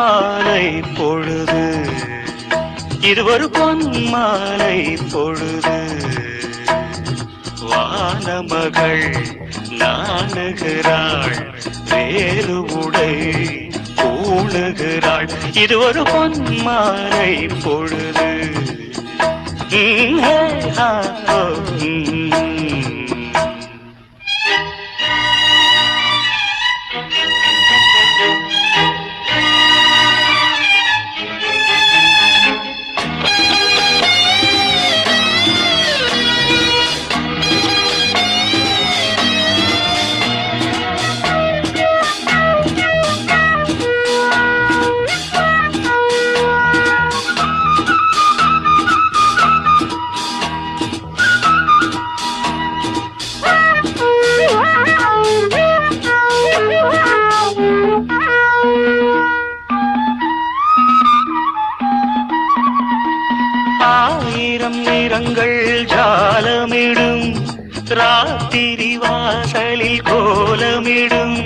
மாலை பொழுது, இது ஒரு பொன் மாலை பொழுது. வானமகள் நாணுகிறாள், வேறு உடை பூணுகிறாள். இது ஒரு பொன் மாலை பொழுது. ஆயிரம் நிறங்கள் ஜாலமிடும், ராத்திரி வாசலில் கோலமிடும்.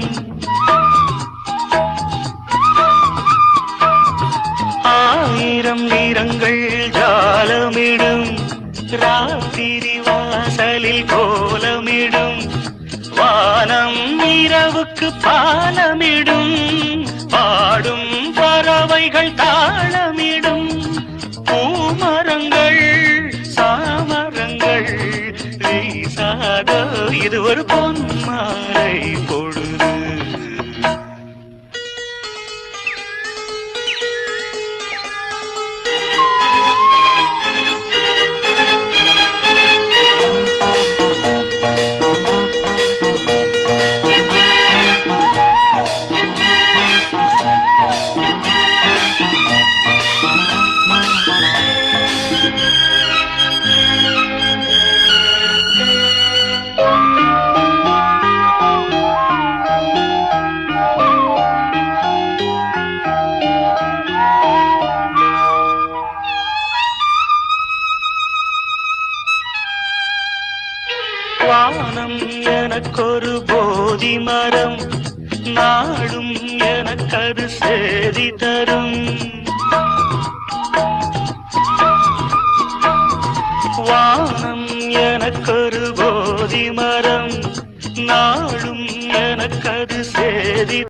ஆயிரம் நிறங்கள் ஜாலமிடும், ராத்திரி வாசலில் கோலமிடும். வானம் இரவுக்கு பாலமிடும், பாடும் பறவைகள் தாளமிடும். பூமரங்கள் சாமரங்கள் வீசாத, இது ஒரு பொன் மாலை பொழுது. வானம் எனக்கொரு போதி மரம், நாடும் எனக்கது சேதி தரும். வானம் எனக்கொரு போதி மரம், நாடும் எனக்கது சேதி